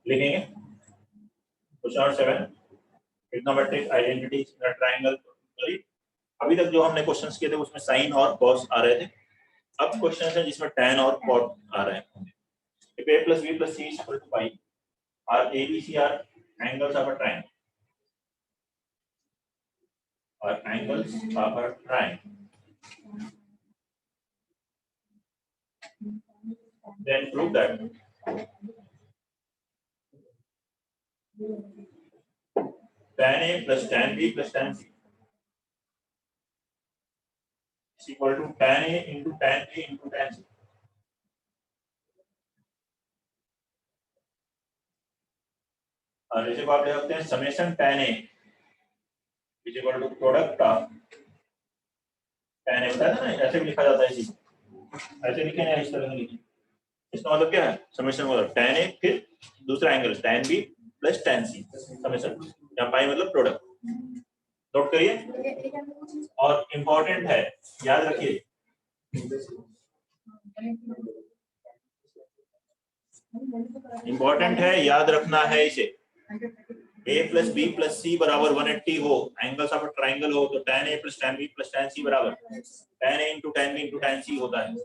लिखेंगे question number 7 trigonometric identities in a triangle. अभी तक जो हमने क्वेश्चंस किए थे उसमें साइन और कॉस आ रहे थे। अब क्वेश्चन है जिसमें tan और cot आ रहे हैं। if a plus b plus c is equal to pi or abc are angles of a triangle or angles of a triangle, then prove that tan a plus tan b plus tan c is equal to tan a into tan b into tan c. और इसे आप ले सकते हैं summation tan a is equal to product of tan a। बताया था ना, ऐसे भी लिखा जाता है, इसी ऐसे लिखे ना, इस तरह लिखे। इसका मतलब क्या है, समेशन मतलब tan a फिर दूसरा angle tan b plus tan c summation, यहाँ पाई मतलब प्रोडक्ट। नोट करिए और इंपॉर्टेंट है, याद रखिए। इंपॉर्टेंट है, याद रखना है इसे। a प्लस बी प्लस सी बराबर 180 हो, एंगल्स ऑफ अ ट्राइंगल हो, तो tan a plus tan b plus tan c बराबर tan a into tan b into tan c होता है।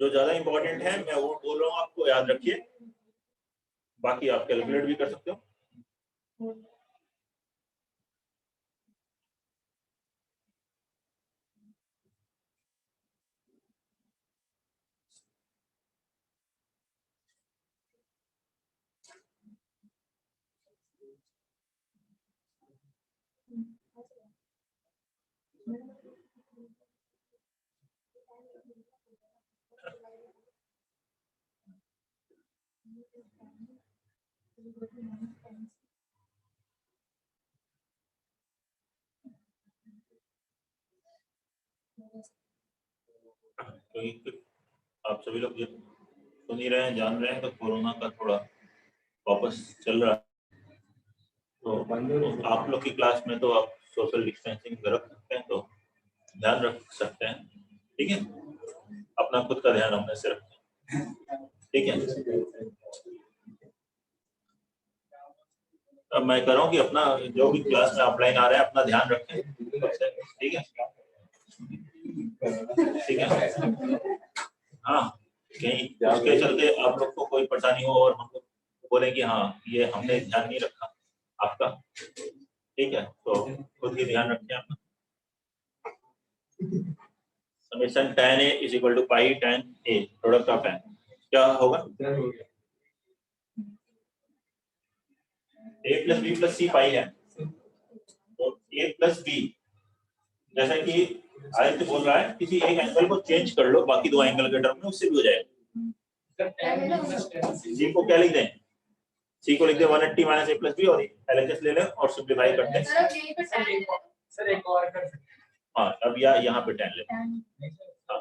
जो ज्यादा इंपॉर्टेंट है मैं वो बोल रहा हूँ, आपको याद रखिए, बाकी आप कैलकुलेट भी कर सकते हो। आप सभी लोग सुन ही रहे हैं, जान रहे हैं, तो कोरोना का थोड़ा वापस चल रहा है, तो आप लोग की क्लास में तो आप सोशल डिस्टेंसिंग रख सकते हैं, तो ध्यान रख सकते हैं, ठीक है। अपना खुद का ध्यान अपने से रखें, ठीक है। अब मैं कह रहा हूँ कि अपना जो भी क्लास में ऑफलाइन आ रहे हैं अपना ध्यान रखें, ठीक है, ठीक है। हाँ, कहीं उसके चलते आप लोग को कोई परेशानी हो और हम लोग बोले कि हाँ ये हमने ध्यान नहीं रखा आपका, ठीक है, तो खुद ही ध्यान रखें अपना। Summation tan a is equal to pi tan a, product of tan क्या होगा, a plus B plus C pi है, तो a प्लस बी, जैसा कि आदित्य बोल रहा है, किसी एक एंगल को चेंज कर लो बाकी दो एंगल के टर्म में, उससे भी हो जाएगा। जी को क्या लिख दें, सी को लिख दे 180 माइनस a प्लस बी और LHS ले लें और सिंप्लीफाई करते हैं। सर एक और कर सकते हैं। हाँ, अब यहाँ पे tan ले, हाँ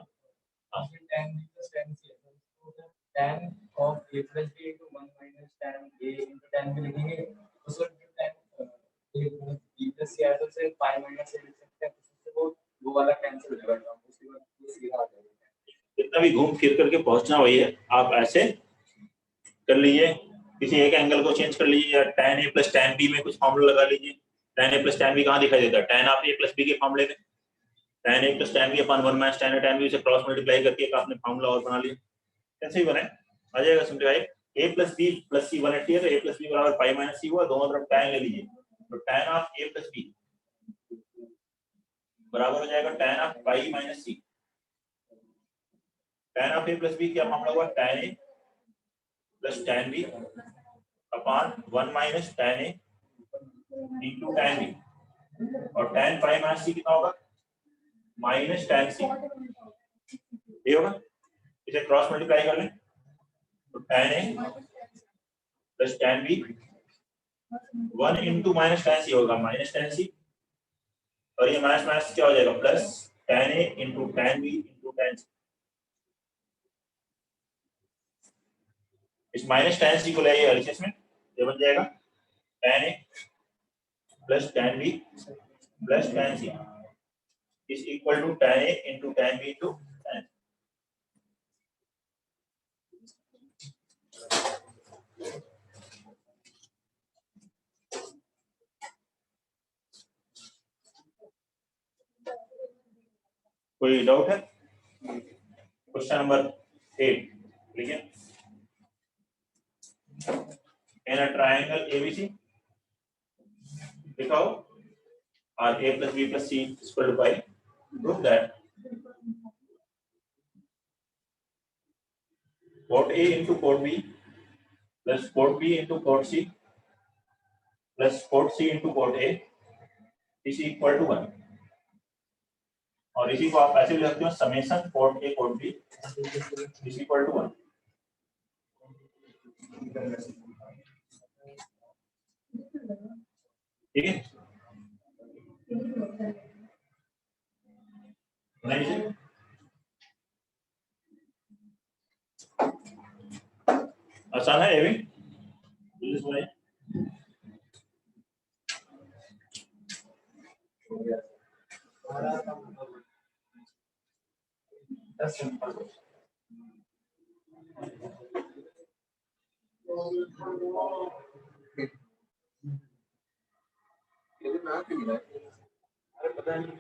tan b plus tan c, tan of a plus b into 1 minus tan a into tan b लिखेंगे, उसको tan a plus b plus c आया तो सिर्फ pi minus a लिख सकते हैं, उससे वो वाला कैंसिल हो जाएगा, उसके बाद सीधा आ जाएगा। जितना भी घूम फिर करके पहुंचना वही है, आप ऐसे कर लीजिए, किसी एक एंगल को चेंज कर लीजिए, या tan a plus tan b में कुछ फॉर्मूला लगा लीजिए। tan a plus tan b कहाँ दिखाई देता है, tan आप a plus b के फॉर्मूले में, tan a plus tan b upon 1 minus tan a tan b से क्रॉस मल्टीप्लाई करके एक आपने फॉर्मूला और बना लिया, कैसे ही बनाए आ जाएगा simplify. a plus b plus c 180 है, तो a plus b बराबर pi minus c हुआ, दोनों तरफ tan ले लीजिए, तो tan of a plus b बराबर हो जाएगा tan of pi minus c। tan of a plus b क्या फॉर्मूला हुआ, tan a plus tan b upon 1 minus tan a into tan b, और tan pi minus c कितना होगा, minus tan c, ये होगा। इसे क्रॉस मल्टीप्लाई कर लें तो tan a plus tan b 1 into minus tan c होगा, माइनस tan c, और ये माइनस माइनस क्या हो जाएगा, plus tan a into tan b into tan c। इस माइनस tan c को ले आइए LHS में, ये बन जाएगा tan a plus tan b plus tan c is equal to tan a into tan b into tan c। कोई doubt है? क्वेश्चन नंबर 8 लिखिए। इन अ ट्रायंगल एबीसी दिखाओ r a plus b plus c is equal to pi. Prove that cot a into cot b plus cot b into cot c plus cot c into cot a is equal to 1. और इसी को आप ऐसे भी लिखते हो summation cot a cot b is equal to 1. ठीक है? नहीं जी? आसान है ये भी? प्लीज बोलिए। That's simple. अरे पता नहीं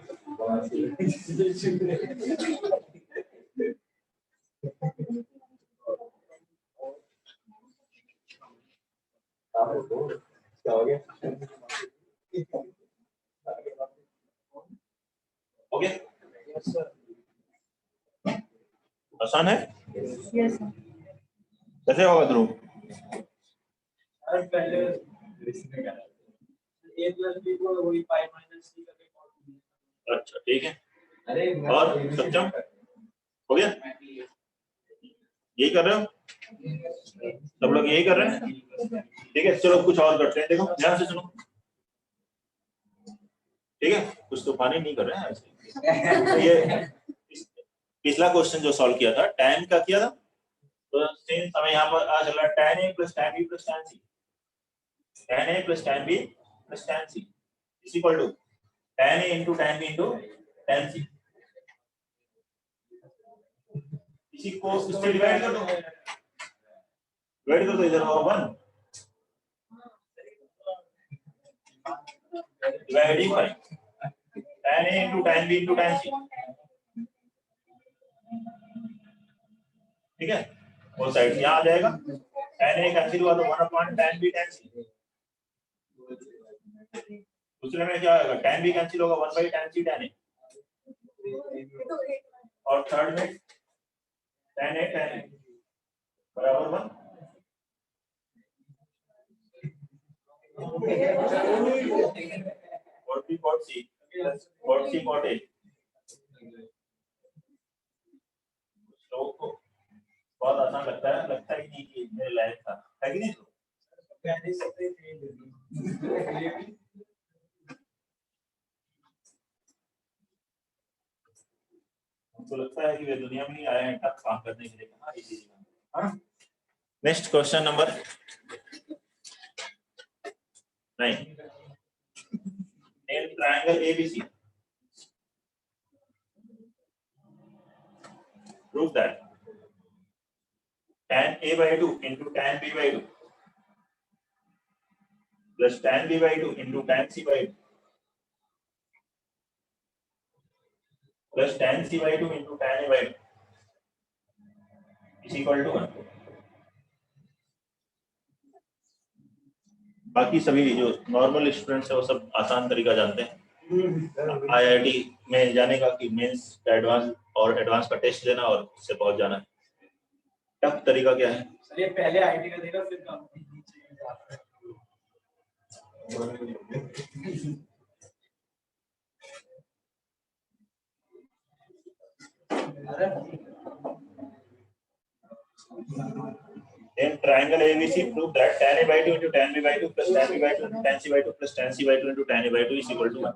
क्या हो गया? हो गया? Yes, sir. आसान है? Yes, sir. कैसे होगा ध्रुव? अरे पहले a plus b को वही pi minus c करके कॉल किया। अच्छा ठीक है। अरे और सत्यम हो गया? यही कर रहे हो? सब लोग यही कर रहे हैं? ठीक है, चलो कुछ और करते हैं। देखो ध्यान से सुनो, ठीक है? कुछ तो पानी नहीं कर रहे हैं ऐसे। ये पिछला क्वेश्चन जो सॉल्व किया था tan का किया था, तो सेम समय यहाँ पर आ चला tan a plus tan b plus tan c, tan a plus tan b plus tan c is equal to tan a into tan b into tan c। इसी को इससे डिवाइड कर दो, डिवाइड कर दो, इधर होगा 1 dividing by tan a into tan b into tan c। ठीक है, वो साइड यहाँ आ जाएगा, tan a कैंसिल हुआ तो 1 upon tan b tan c। दूसरे में क्या आएगा, tan b कैंसिल होगा 1 by tan c tan a, और थर्ड में tan a tan a बराबर 1। cot b cot c cot c cot a। लोगों को बहुत आसान लगता है ही नहीं कि मेरे लायक था, है कि नहीं? पहले से थे हमको लगता है कि वे दुनिया में ही आए हैं टफ काम करने के लिए। हाँ इसी जगह। हाँ, next question number 9। In triangle ABC prove that tan a by 2 into tan b by 2 plus tan b by 2 into tan c by 2 plus tan c by 2 into tan a by 2 is equal to 1। बाकी सभी जो normal students है वो सब आसान तरीका जानते हैं। IIT में जाने का कि मेंस का एडवांस और एडवांस का टेस्ट देना और उससे पहुंच जाना है। टफ तरीका क्या है? सर ये पहले आईटी का देगा फिर काम। In triangle ABC, prove that tan a by 2 into tan b by 2 plus tan b by 2 into tan c by 2 plus tan c by 2 into tan a by 2 is equal to 1।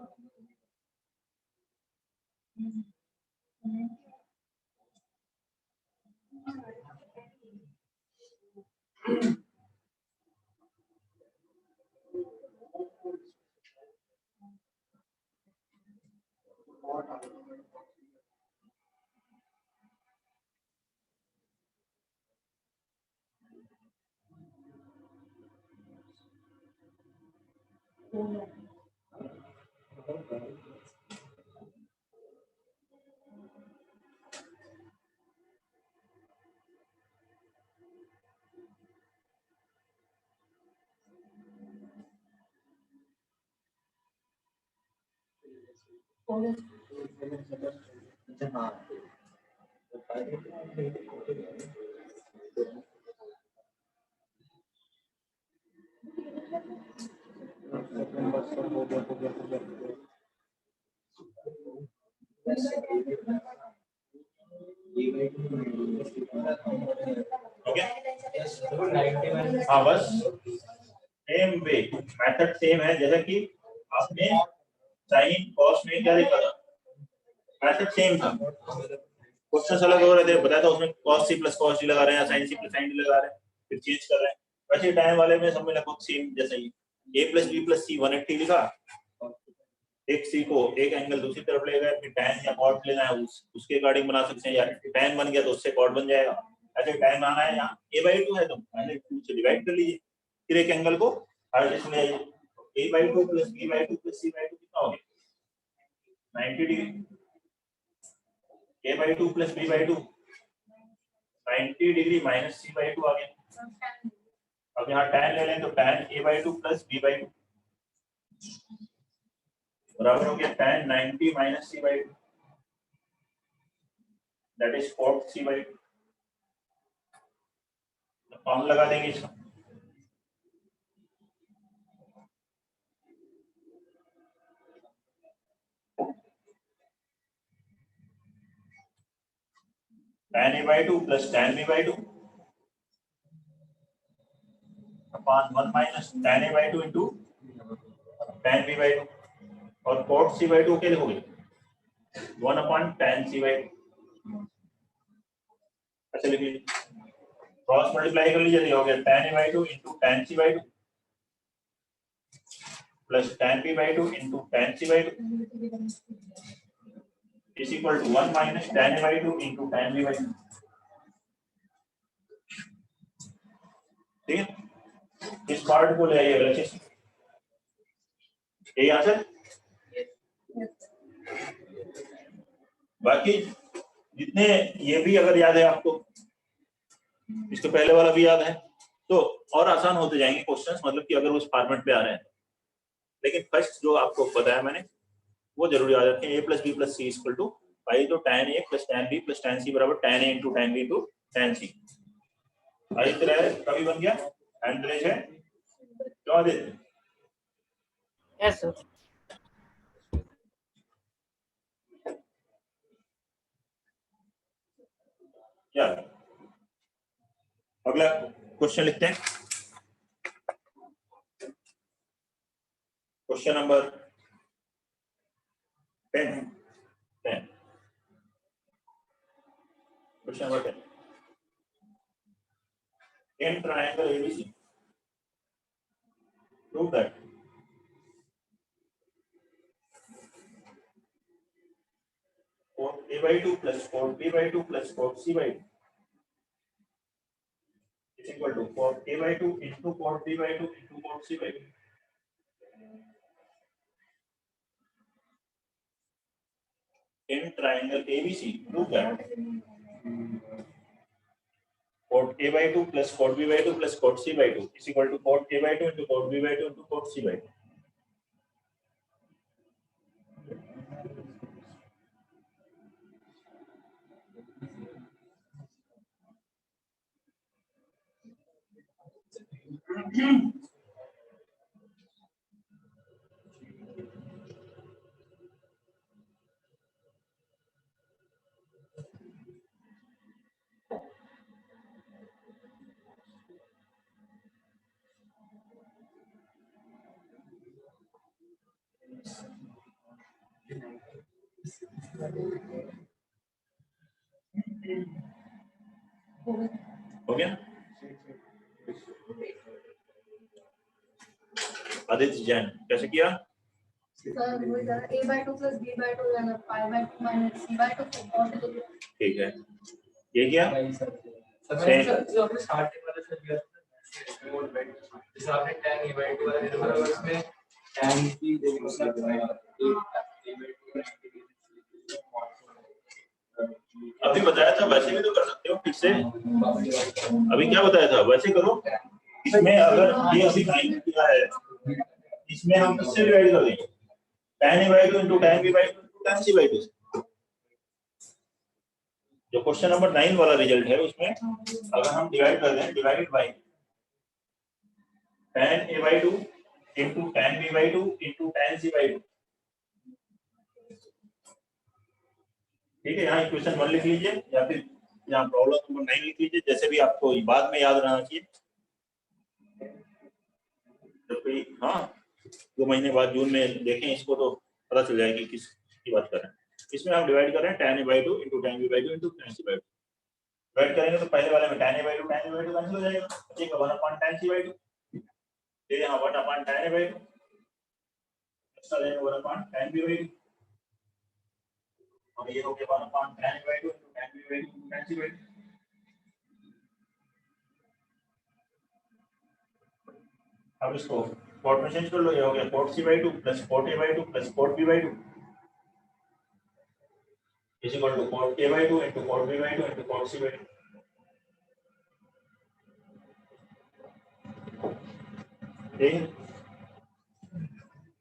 हाँ okay हाँ बस same way method same है जैसा कि आपने sine cos में क्या लिखा था मेथड सेम था क्वेश्चन अलग हो रहे थे बताया था उसमें cos c plus cos d लगा रहे हैं sin c plus sin d लगा रहे हैं फिर चेंज कर रहे हैं वैसे टाइम वाले में सब में लगभग सेम जैसा ही a plus b plus c 180 लिखा एक c को एक एंगल दूसरी तरफ ले गए फिर tan या cot लेना है उसके अकॉर्डिंग बना सकते हैं या tan बन गया तो उससे cot बन जाएगा ऐसे टाइम आना है यहाँ a/2 है तो पहले 2 से डिवाइड कर लीजिए फिर एक एंगल को हर इसमें a/2 plus b/2 plus c/2 कितना हो गया 90 degree a/2 plus b/2 90 degree minus c/2 आ गया अब यहाँ tan ले लें तो tan a/2 प्लस b/2 बराबर हो गया tan 90 minus c/2 that is cot c/2 form लगा देंगे इसका tan a/2 plus tan b/2 upon 1 minus tan a/2 into tan b/2 और cot c/2 के लिखोगे 1 अपॉन tan c/2 अच्छा लिखिए क्रॉस मल्टीप्लाई कर लीजिए हो गया tan a/2 into tan c/2 plus tan b/2 into tan c/2 is equal to 1 minus tan a/2 into tan b/2 ठीक है इस पार्ट को ले आइए अच्छे से यही आंसर बाकी जितने ये भी अगर याद है आपको इसके पहले वाला भी याद है तो और आसान होते जाएंगे क्वेश्चंस मतलब कि अगर उस फॉर्मेट पे आ रहे हैं लेकिन फर्स्ट जो आपको बताया मैंने वो जरूर याद रखें a plus B plus C equal to pi तो tan a plus tan b plus tan c बराबर tan a into tan b into tan c आई तरह कभी बन गया एंड्रेज है क्या देते यस सर क्या अगला क्वेश्चन लिखते हैं question number 10 question number 10 in triangle ABC prove that cot a/2 plus cot b/2 plus cot c/2 is equal to cot a/2 into cot b/2 into cot c/2 in triangle ABC prove that cot a/2 plus cot b/2 plus cot c/2 is equal to cot a/2 into cot b/2 into cot c/2 हो गया आदित्य जैन कैसे किया a/2 plus b/2 यानी pi/2 minus c/2 और ठीक है ये क्या जो आपने स्टार्टिंग वाला सर दिया जैसे आपने tan a/2 वाला दिया बराबर उसमें tan की अभी बताया था वैसे भी तो कर सकते हो फिर से अभी क्या बताया था वैसे करो इसमें अगर ये अभी टाइम किया है इसमें हम किससे डिवाइड कर देंगे tan a/2 into tan b/2 into tan c by 2 से। जो क्वेश्चन नंबर 9 वाला रिजल्ट है उसमें अगर हम डिवाइड कर दें, divided by tan a by 2 into tan b by 2 into tan c by 2। ठीक है, यहाँ इक्वेशन 1 लिख लीजिए या फिर यहाँ प्रॉब्लम नंबर 9 लिख लीजिए, जैसे भी आपको बाद में याद रहना चाहिए। जब कोई 2 महीने बाद जून में देखें इसको तो पता चल जाएगा कि किसकी बात कर रहे हैं। इसमें हम डिवाइड कर रहे हैं tan a by 2 into tan b by 2 into tan c by 2। Divide करेंगे तो पहले वाले में tan a by 2 कैंसिल हो जाएगा, बचेगा 1 upon tan c by 2। फिर यहाँ 1 upon tan a by 2 extra रहेगा 1 upon tan b by 2 और ये हो गया 1 upon tan a by 2 into tan b by 2 into tan c by 2। अब इसको cot में चेंज कर लो, ये हो गया cot c by 2 plus cot a by 2 plus cot b by 2 is equal to cot a by 2 into cot b by 2 into cot c by 2। ठीक है,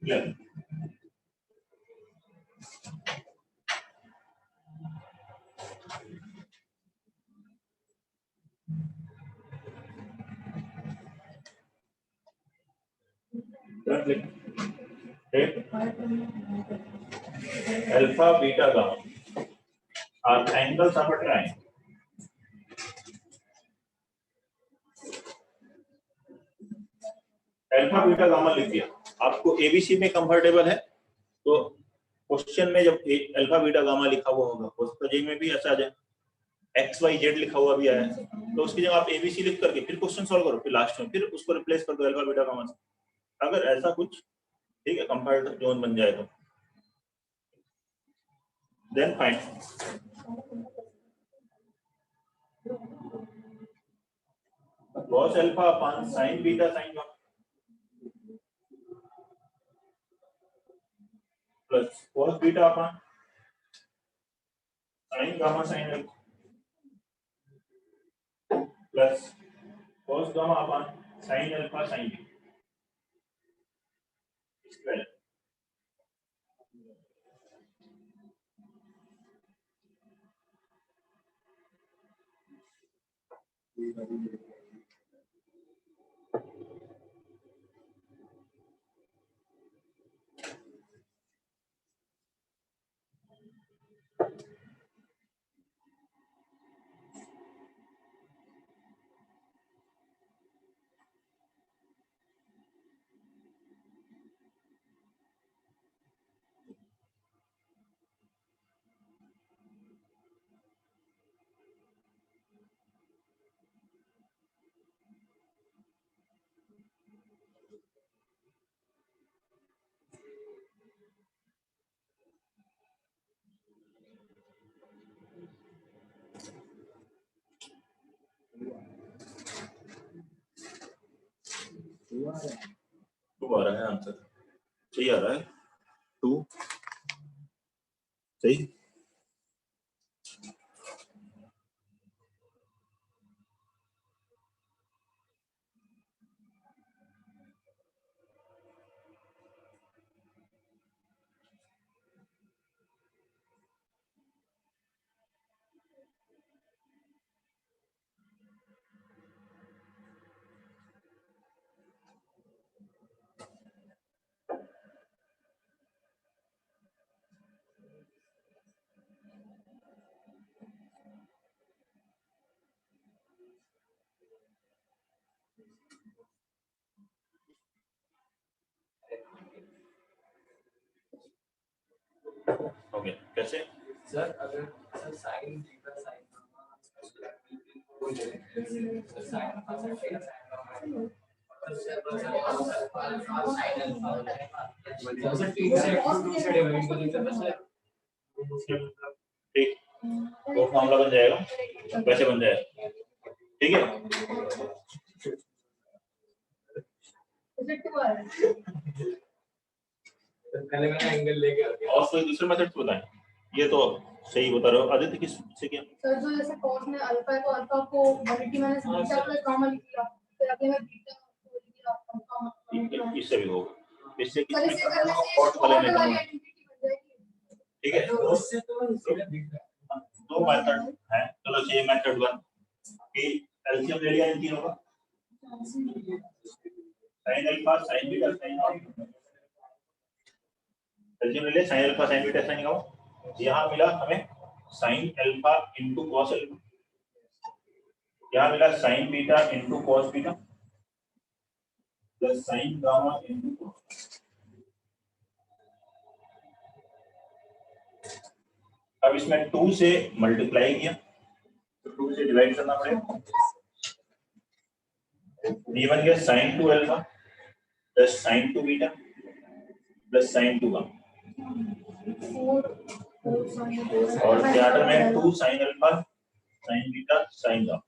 clear. Alpha, beta, gamma are angles of a triangle. Alpha beta gamma लिख दिया, आपको ABC में comfortable है तो question में जब अल्फा बीटा गामा लिखा हुआ होगा उसका जे में भी ऐसा आ जाए, एक्स वाई जेड लिखा हुआ भी आया तो उसकी जगह आप एबीसी लिख करके फिर क्वेश्चन सॉल्व करो, फिर लास्ट में फिर उसको रिप्लेस कर दो अल्फा बीटा गामा से। अगर ऐसा कुछ ठीक है कंफर्ट जोन बन जाए तो then find cos alpha upon sin beta sin gamma plus cos beta upon sin gamma sin alpha plus cos gamma upon sin alpha sin beta. Two आ रहा है आंसर, सही आ रहा है 2 सही। हो गया कैसे सर अगर sir sin theta sin gamma sir sin alpha sin theta sin gamma sir ठीक से डिवाइड कर देते हैं सर। ठीक वो मामला बन जाएगा, वैसे बन जाएगा ठीक है। पहले मैंने एंगल लेके और कोई दूसरे मेथड बताएं, ये तो सही बता रहे हो। आदित्य किस से क्या सर जो जैसे cos में अल्फा है तो अल्फा को 180 माइनस बीटा प्लस गामा लिख लिया, फिर अगले में बीटा को लिख लिया। इससे भी होगा, इससे सर किसमें इसे करने से कॉट वाले में वाली आइडेंटिटी बन जाएगी। ठीक है, उससे तो सीधा दिख रहा है। दो मेथड है। चलो ये मेथड 1 कि एलसीएम ले लिया इन तीनों का, sin alpha sin beta sin gamma, LCM ले लिया sin alpha sin beta sin gamma. यहाँ मिला हमें sin alpha into cos alpha, यहाँ मिला sin beta into cos beta plus sin gamma into cos। अब इसमें 2 से मल्टीप्लाई किया तो 2 से डिवाइड करना पड़ेगा। ये बन गया sin 2 alpha plus sin 2 beta plus sin 2 gamma, और थिएटर में 2 sin alpha sin beta sin gamma.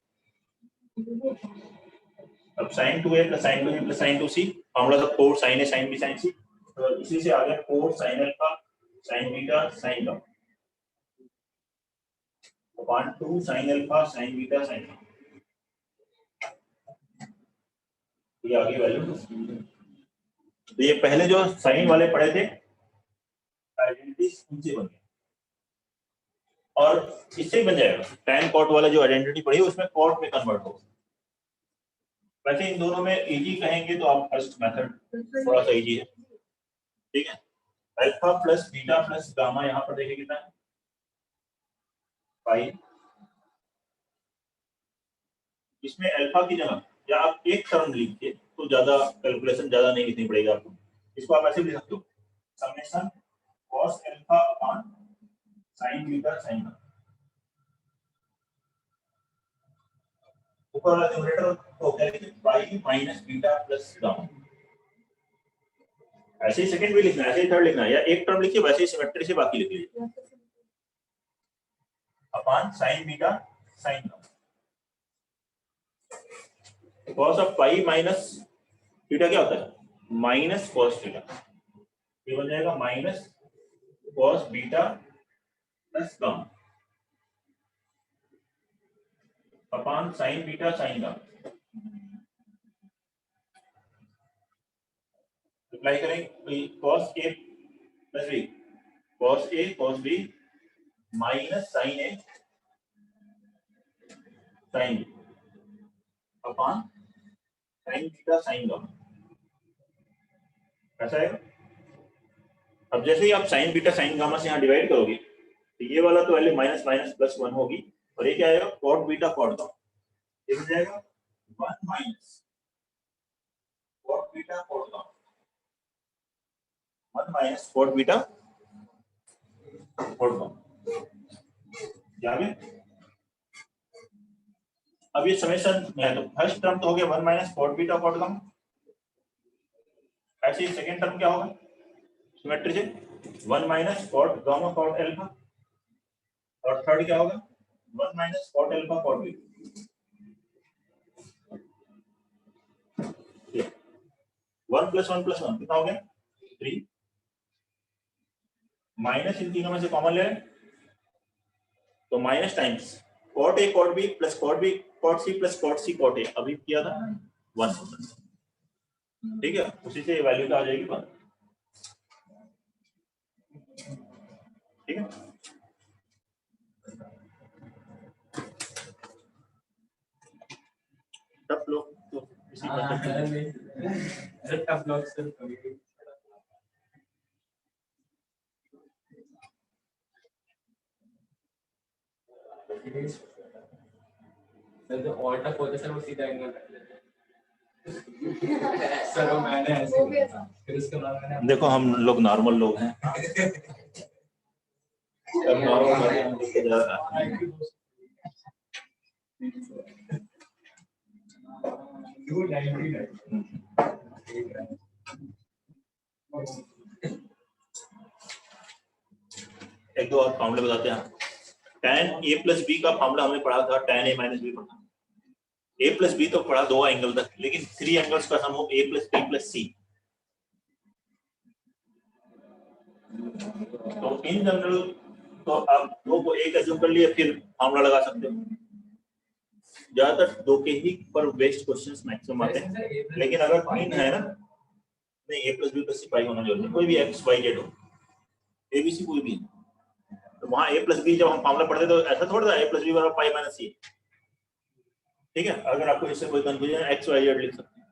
अब sin 2a plus sin 2b plus sin 2c formula था 4 sin a sin b sin c, तो इसी से आ गया 4 sin alpha sin beta sin gamma upon 2 sin alpha sin beta sin gamma. ये आगे value. तो ये पहले जो साइन वाले पढ़े थे आइडेंटिटीज उनसे बन गए, और इससे ही बन जाएगा tan cot वाला जो आइडेंटिटी पढ़ी उसमें cot में कन्वर्ट होगा। वैसे इन दोनों में इजी कहेंगे तो आप फर्स्ट मेथड थोड़ा सा इजी है, ठीक है। Alpha plus beta plus gamma यहाँ पर देखिए कितना है, पाई। इसमें अल्फा की जगह या आप एक टर्म लिखिए तो ज्यादा कैलकुलेशन ज्यादा नहीं लिखनी पड़ेगी आपको। इसको आप ऐसे भी लिख सकते हो, summation cos alpha upon sin beta sin gamma. ऊपर वाला न्यूमरेटर को क्या लिखें, pi minus beta plus gamma. ऐसे ही सेकंड भी लिखना है, ऐसे ही थर्ड लिखना है, या एक टर्म लिखिए वैसे ही सिमेट्री से बाकी लिख लीजिए upon sin beta sin gamma. cos of pi minus theta क्या होता है, माइनस cos थीटा। ये बन जाएगा minus cos beta plus gamma upon sin beta sin gamma. Apply करेंगे cos a plus b, cos b minus sin a sin b upon sin beta sin gamma, ऐसा है। अब जैसे ही आप sin बीटा sin गामा से यहाँ divide करोगे तो ये वाला तो वैल्यू माइनस माइनस प्लस 1 होगी, और ये क्या आएगा cot बीटा cot गामा। ये हो जाएगा 1 minus cot beta cot gamma, 1 minus cot beta cot gamma. अब ये समेशन है तो फर्स्ट टर्म तो हो गया 1 minus cot beta cot gamma. ऐसे ही सेकंड टर्म क्या होगा सिमेट्री से 1 minus cot gamma cot alpha, और थर्ड क्या होगा 1 minus cot alpha cot beta. 1 plus 1 plus 1 कितना हो गया 3, माइनस इन तीनों में से कॉमन ले लें तो minus times cot a cot b plus cot b cot c plus cot c cot a, अभी किया था 1, ठीक है। उसी से वैल्यू क्या आ जाएगी 1, ठीक है। तब लोग तो इसी टफ ब्लॉक से कभी तो ऑल्टा खोलते सर वो सीधा एंगल रख लेते हैं सर। वो मैंने ऐसे फिर उसके बाद मैंने देखो हम लोग नॉर्मल लोग हैं, अब नॉर्मल एक दो और फॉर्मूले बताते हैं। tan a प्लस b का फॉर्मूला हमने पढ़ा था, tan a माइनस b पढ़ा, a प्लस b तो पढ़ा 2 एंगल तक, लेकिन 3 एंगल्स का समूह a plus b plus c। तो इन जनरल तो आप दो को एक एज्यूम कर लिए फिर फॉर्मूला लगा सकते हो। ज्यादातर दो के ही पर बेस्ड क्वेश्चंस मैक्सिमम आते हैं, लेकिन अगर 3 है ना, नहीं a plus b plus c पाई होना जरूरी है, कोई भी x y z हो, abc कोई भी। तो वहां a प्लस बी जब हम फॉर्मूला पढ़ते तो ऐसा थोड़ा था a प्लस बी बराबर पाई माइनस सी। ठीक है, अगर आपको इससे कोई कंफ्यूजन है एक्स वाई जेड लिख सकते हैं,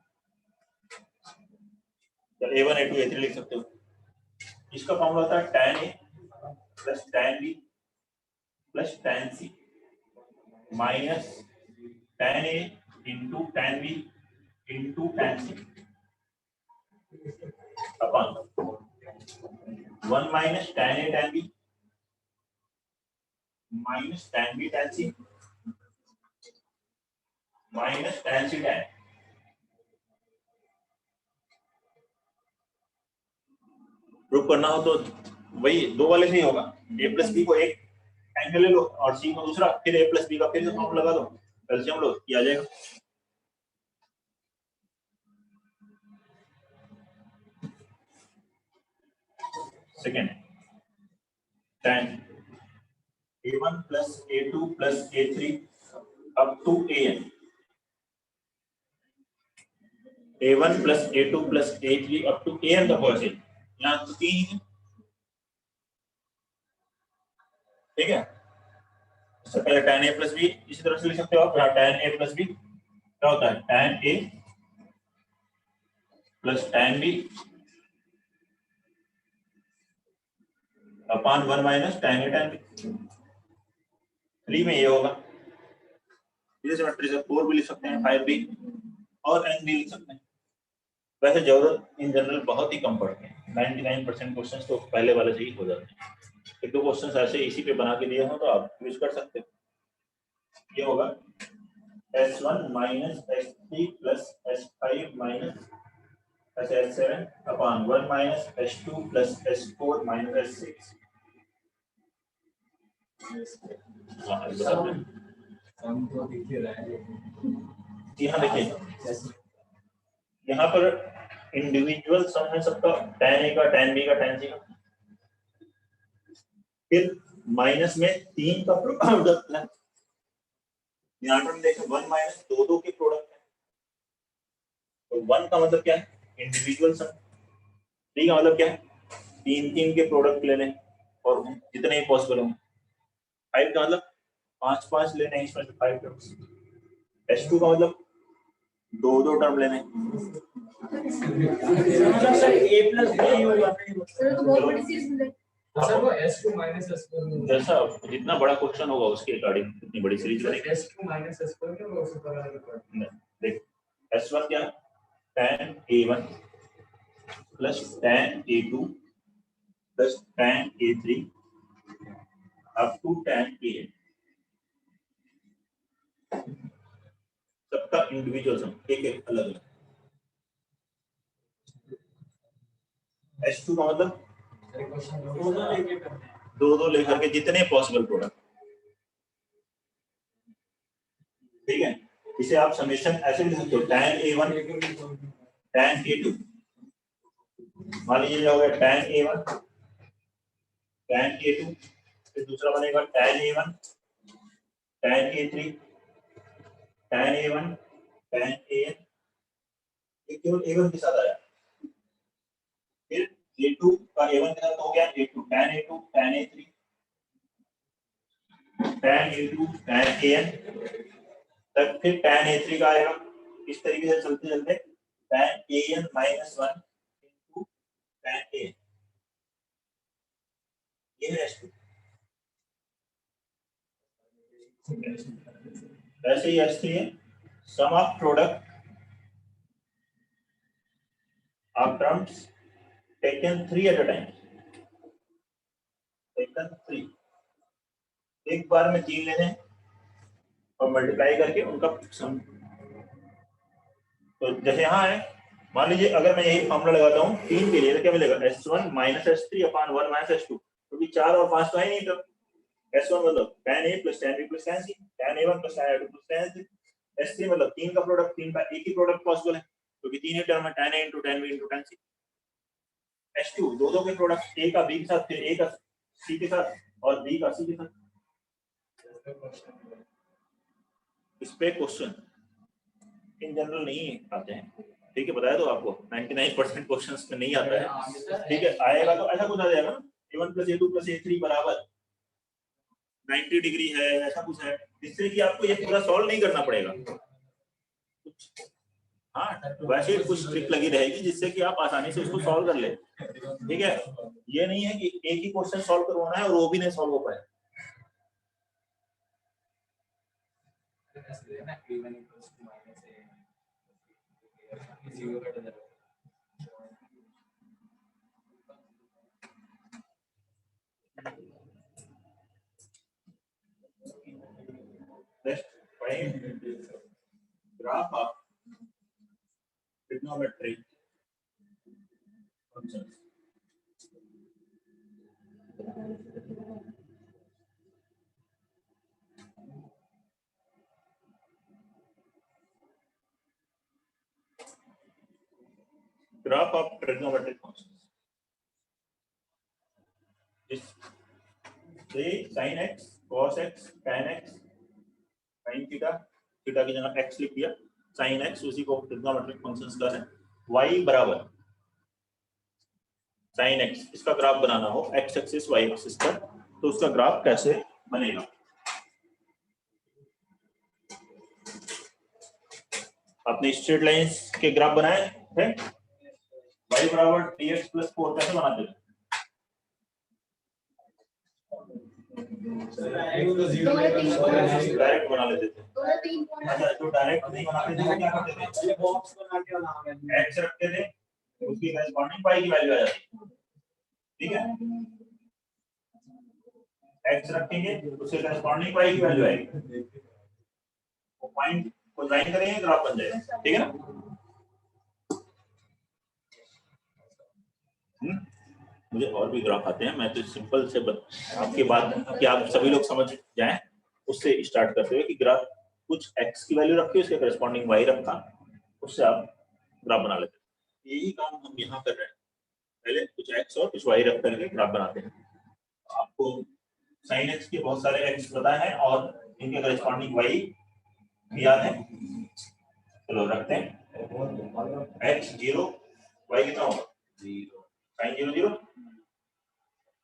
तो a1 a2 a3 लिख सकते हो। इसका फॉर्मूला होता है tan a plus tan b plus tan c minus tan a into tan b into tan c upon 1 minus tan a tan b minus tan b tan c minus tan c tan। Proof करना हो तो वही दो वाले से ही होगा, a plus B को एक एंगल ले लो और c को दूसरा, फिर a प्लस बी का फिर से फॉर्मूला लगा दो, एलसीएम लो, ये आ जाएगा। Second tan a1 plus a2 plus a3 up to an, a1 plus a2 plus a3 up to an तक पहुंचे, यहाँ तो तीन ही है। ठीक है, इससे पहले tan a प्लस बी इसी तरह से लिख सकते हो आप, यहाँ tan a प्लस बी क्या होता है tan a plus tan b upon 1 minus tan a tan b। 3 में ये होगा, इसे सिमेट्री से 4 भी लिख सकते हैं, 5 भी और n भी लिख सकते हैं। वैसे जरूरत इन जनरल बहुत ही कम पड़ते हैं, 99% क्वेश्चंस तो पहले वाले से ही हो जाते हैं। एक दो क्वेश्चंस ऐसे इसी पे बना के दिए हो तो आप यूज कर सकते हो। ये होगा s1 minus s3 plus s5 minus s7 upon 1 minus s2 plus s4 minus s6। हम तो दिख ही रहा है। यहाँ देखिए, यहाँ पर इंडिविजुअल सम है सबका, tan a का tan b का tan c का, फिर माइनस में 3 का प्रोडक्ट है, यहाँ पर देखें 1 माइनस 2 के प्रोडक्ट है, तो 1 का मतलब क्या है इंडिविजुअल सम, 3 का मतलब क्या है 3 के प्रोडक्ट लेने और जितने ही पॉसिबल हों, 5 का मतलब 5 लेने हैं, इसमें से 5 टर्म्स, s2 का मतलब 2 टर्म लेने। सर a प्लस बी होगा, सर तो बहुत बड़ी चीज है। सर वो s2 minus s4 जैसा जितना बड़ा क्वेश्चन होगा उसके अकॉर्डिंग इतनी बड़ी सीरीज बनेगी। s2 minus s4 क्या वो सुपर वाला देख s1 क्या tan a1 plus tan a2 plus tan a3 up to tan an, सबका इंडिविजुअल सम एक एक अलग अलग। s2 का मतलब दो लेकर के जितने पॉसिबल प्रोडक्ट। ठीक है, इसे आप समेशन ऐसे भी लिख सकते हो tan a1 tan a2, मान लीजिए हो गया tan a1 tan a2, फिर दूसरा बनेगा tan a1 tan a3 tan a1 tan an, ये केवल a1 के साथ आया। फिर a2 का a1 के साथ हो गया a2 tan a2 tan a3 tan a2 tan an तक, फिर tan a3 का आएगा। इस तरीके से चलते चलते tan an minus 1 into tan a, ये है s2। ऐसे ही s3 है, sum of product of terms taken 3 at a time, taken 3, एक बार में 3 लेने और मल्टीप्लाई करके उनका सम। तो जैसे यहाँ है, मान लीजिए अगर मैं यही फॉर्मूला लगाता हूँ 3 के लिए तो क्या मिलेगा s1 minus s3 upon 1 minus s2, क्योंकि 4 और 5 तो है नहीं, तब s1 मतलब tan a plus tan b plus tan c, tan a1 plus tan a2 plus tan c, s3 मतलब 3 का प्रोडक्ट, 3 का एक ही प्रोडक्ट पॉसिबल है क्योंकि 3 ही टर्म है tan a into tan b into tan c। s2 दो के प्रोडक्ट, a का b के साथ, फिर a का c के साथ और b का c के साथ। इस पे क्वेश्चन इन जनरल नहीं आते हैं, ठीक है, बताया तो आपको 99% क्वेश्चंस में नहीं आता है। ठीक है, आएगा तो ऐसा कुछ आ जाएगा a1 plus a2 plus a3 बराबर 90 डिग्री है, ऐसा कुछ है, जिससे कि आपको ये पूरा सॉल्व नहीं करना पड़ेगा। हाँ, वैसे ही कुछ ट्रिक लगी रहेगी जिससे कि आप आसानी से इसको सॉल्व कर ले। ठीक है, ये नहीं है कि एक ही क्वेश्चन सॉल्व करवाना है और वो भी नहीं सॉल्व हो पाए। Next, find graph of trigonometric functions. Graph of trigonometric functions. This say sin x, cos x, tan x, sin theta, theta की जगह x लिख दिया, sin x उसी को ट्रिग्नोमेट्रिक फंक्शंस का है। y बराबर sin x, इसका ग्राफ बनाना हो x एक्सिस y एक्सिस पर, तो उसका ग्राफ कैसे बनेगा? आपने स्ट्रेट लाइंस के ग्राफ बनाए हैं, y बराबर 3x + 4 कैसे बनाते हैं? डायरेक्ट बना लेते थे। अच्छा, तो डायरेक्ट नहीं बनाते थे तो क्या करते थे? बॉक्स बना के बनाना x रखते थे, उसकी करेस्पॉन्डिंग पाई की वैल्यू आ जाती। ठीक है, x रखेंगे उसके करेस्पॉन्डिंग पाई की वैल्यू आएगी, वो पॉइंट को लाइन करेंगे, ग्राफ बन जाएगा। ठीक है ना? मुझे और भी ग्राफ आते हैं, मैं तो सिंपल से आपके बात कि आप सभी लोग समझ जाएं उससे स्टार्ट करते हुए कि ग्राफ कुछ x की वैल्यू रखी, उसके करेस्पॉन्डिंग y रखा, उससे आप ग्राफ बना लेते हैं। यही काम हम यहाँ कर रहे हैं, पहले कुछ x और कुछ y रख करके ग्राफ बनाते हैं। आपको sin x के बहुत सारे x पता है और इनके करेस्पॉन्डिंग y याद है, चलो रखते हैं। x 0, y कितना होगा? 0, sin 0 0,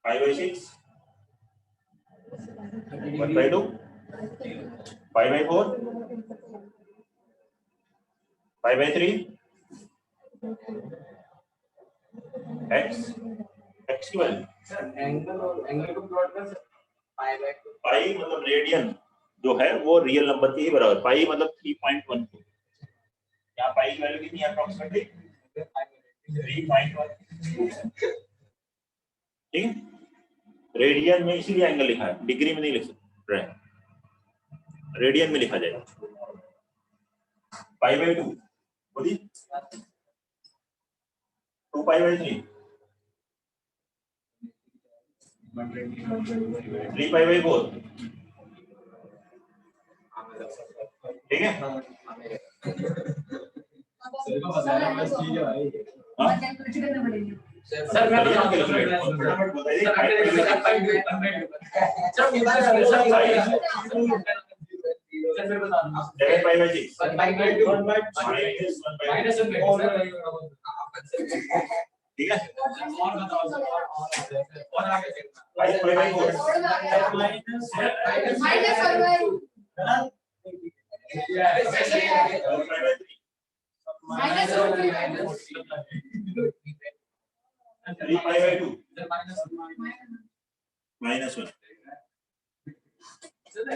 5/6, 1/2, 5/4, 5/3, x की वैल्यू सर एंगल को प्लॉट कर पाई मतलब रेडियन जो है वो रियल नंबर के ही बराबर, पाई मतलब 3.12। यहाँ पाई की वैल्यू कितनी है अप्रोक्सीमेटली? 3.12। ठीक है, रेडियन में इसीलिए एंगल लिखा है, डिग्री में नहीं लिख सकते, रेडियन में लिखा जाएगा। π/2 बोलिए, 2π/3, 3π/4। ठीक है, सर मैं ठीक है, और बताओ सर और आगे -3π/2 -1। सर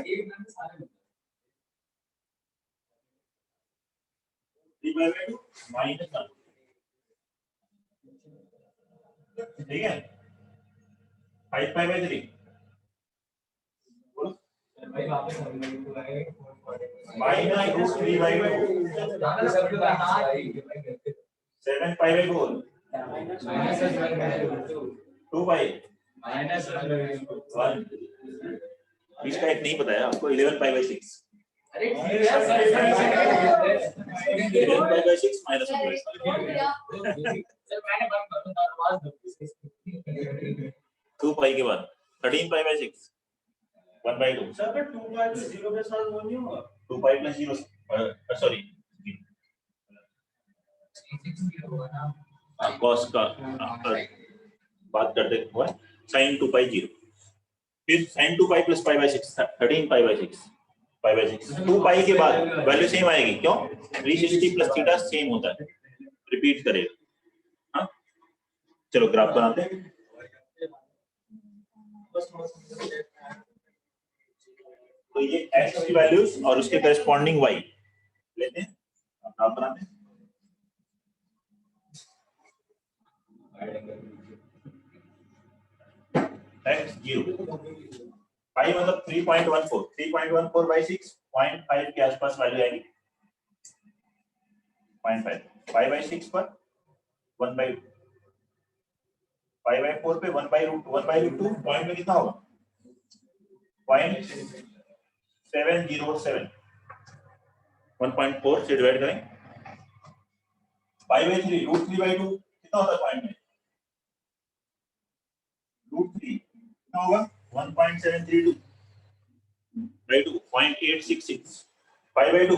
एक में सारे 3π/2 -1। ठीक है, 5π/3 बोलो, -√3/2, 7π/4, 2π, 1। इसका एक नहीं बताया आपको, 11π/6। अरे ठीक है सर 11π/6 -1। सर मैंने बंद कर दिया आवाज 2π के बाद 13π/6, 1/2। सर 2 से 0 के साथ वो नहीं होगा? 2π + 0, सॉरी cos का बात करते हुए sin 2π 0। फिर sin 2 pi plus pi by 6 13 pi by 6 pi by 6 2 पाई के बाद वैल्यू सेम आएगी, क्यों? 360 प्लस थीटा सेम होता है, रिपीट करेगा। हाँ चलो ग्राफ बनाते हैं। तो ये x की वैल्यूज और उसके करस्पॉन्डिंग y लेते हैं, ग्राफ बनाते हैं। x 0 पाई मतलब 3.14 बाई 6 0.5 के आसपास वैल्यू आएगी, 0.5 पाई बाई 6 पर 1 बाई पाई बाई 4 पे 1 बाई रूट 2 पॉइंट में कितना होगा 0.707 1.4 से डिवाइड करें, पाई बाई 3 रूट 3 बाई 2 कितना होता है पॉइंट में रूट 3 कितना होगा 1.732 बाई 2 0.866 पाई बाई 2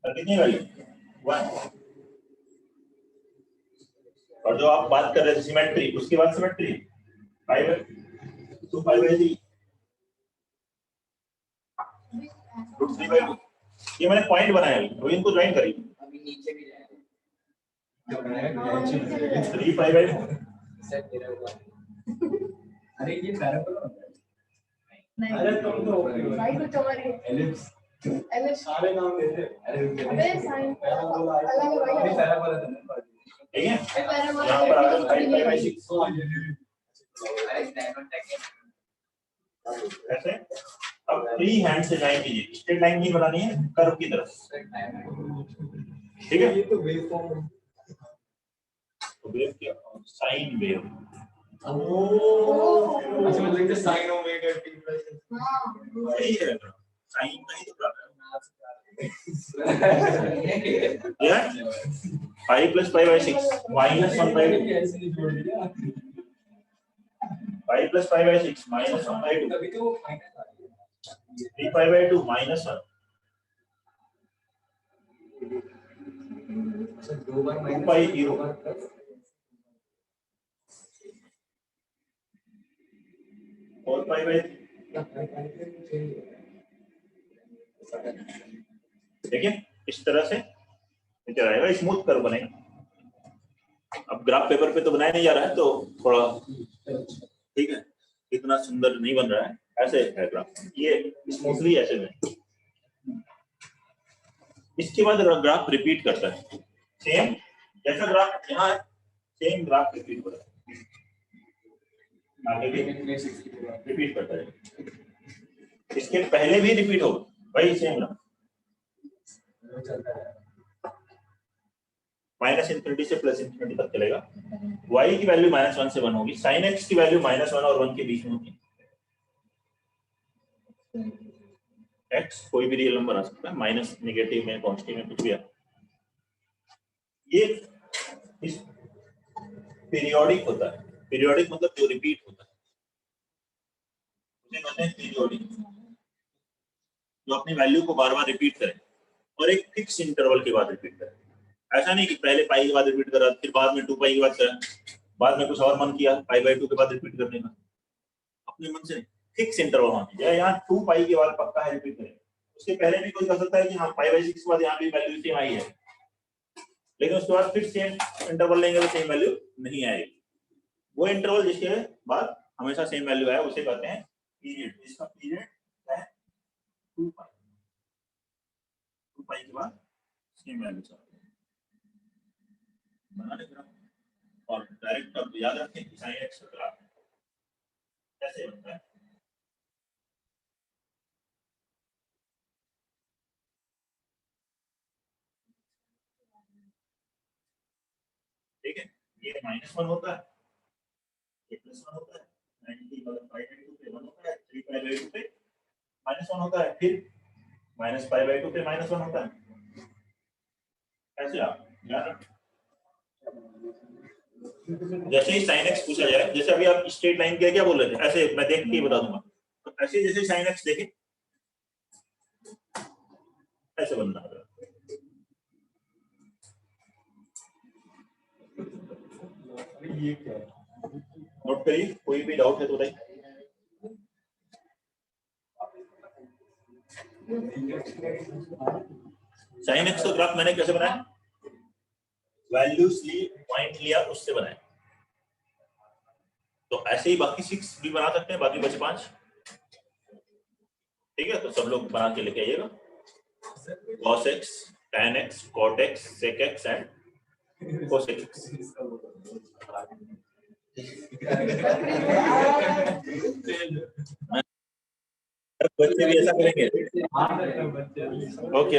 कितनी वैल्यू 1। और जो आप बात कर रहे थे सिमेट्री, उसके बाद symmetry 2 pi by 3 root 3 by 2, ये मैंने पॉइंट बनाया है, तो इनको ज्वाइन करिए। अभी नीचे भी जाएगा 3 पाई बाई 4 सेट तेरा हुआ। अरे ये पैराबोला होता है। नहीं अरे तुम तो भाई कुछ और है एलिप्स एलिप्स सारे नाम देते अबे साइन पैराबोला अलग है भाई नहीं पैराबोला तो नहीं पढ़ती। ठीक है, पैराबोला यहाँ पर आगे 5 पाई बाई 6 अरे डायमंड टैग ऐसे। अब फ्री हैंड से लाइन कीजिए, स्ट्रेट लाइन नहीं बनानी है, कर्व की तरफ, ठीक है। ये तो वेवफॉर्म तो वेव क्या साइन वेव, अच्छा मतलब ये sin ओमेगा t प्लस हां सही है साइन का ही तो प्रॉब्लम है है 5 plus pi by 6 minus 1 by 2 कैसे नहीं जोड़ दिया 5 plus pi by 6 minus 1 by 2 तभी तो वो माइनस आ रही है 3 पाई बाई 2 माइनस 1 अच्छा दो बार माइनस पाई जीरो। दो बार प्लस 4 पाई बाई देखिए इस तरह से इधर आएगा, स्मूथ कर्व बनेगा। अब ग्राफ पेपर पे तो बनाया नहीं जा रहा है, तो थोड़ा ठीक है, इतना सुंदर नहीं बन रहा है, ऐसे है ग्राफ, ये स्मूथली ऐसे में। इसके बाद ग्राफ रिपीट करता है, सेम जैसा ग्राफ यहाँ है सेम ग्राफ रिपीट होता है, आगे भी रिपीट करता है, इसके पहले भी रिपीट होगा वही सेम ग्राफ, माइनस इंफिनिटी से प्लस इंफिनिटी तक चलेगा। y की वैल्यू -1 से 1 होगी, sin x की वैल्यू -1 और 1 के बीच में होगी। x कोई भी रियल नंबर आ सकता है, माइनस नेगेटिव में पॉजिटिव में कुछ भी आ। ये इस पीरियोडिक होता है, पीरियोडिक मतलब जो रिपीट होता है उसे कहते हैं पीरियोडिक, जो अपनी वैल्यू को बार बार रिपीट करे और एक फिक्स इंटरवल के बाद रिपीट करे। ऐसा नहीं कि पहले पाई के बाद रिपीट करा फिर बाद में 2 पाई के बाद करा, बाद में कुछ और मन किया पाई बाई 2 के बाद रिपीट करने का, अपने मन से फिक्स इंटरवल मान लीजिए यहाँ 2 पाई के बाद पक्का है रिपीट करें। उसके पहले भी कोई कह सकता है कि हाँ पाई बाई 6 के बाद यहाँ भी वैल्यू सेम आई है, लेकिन उसके बाद फिर सेम इंटरवल लेंगे तो सेम वैल्यू नहीं आएगी। वो इंटरवल जिसके बाद हमेशा सेम वैल्यू आए उसे कहते हैं पीरियड। इसका पीरियड है 2 पाई, 2 पाई के बाद सेम वैल्यू बना लेना। और डायरेक्ट अब याद रखें कि sin x का ग्राफ कैसे बनता है। ठीक है, ये -1 होता है, ये +1 होता है, 90 मतलब 5/2 पे 1 होता है, 3 पाई/2 पे -1 होता है, फिर -π/2 पे -1 होता है। ऐसे आप याद रखें। जैसे ही sin x पूछा जाए, जैसे अभी आप स्ट्रेट लाइन के क्या बोल रहे थे, ऐसे मैं देख के बता दूंगा, तो ऐसे जैसे sin x देखें ऐसे बनना है। ये क्या है नोट करिए, कोई भी डाउट है तो बताइए। साइन एक्स का ग्राफ मैंने कैसे बनाया? वैल्यूज ली, पॉइंट लिया, उससे बनाया। तो ऐसे ही बाकी 6 भी बना सकते हैं, बाकी बचे 5। ठीक है, तो सब लोग बना के लेके आइएगा। cos x, tan x, cot x, sec x and cos x। बच्चे भी ऐसा करेंगे। ओके।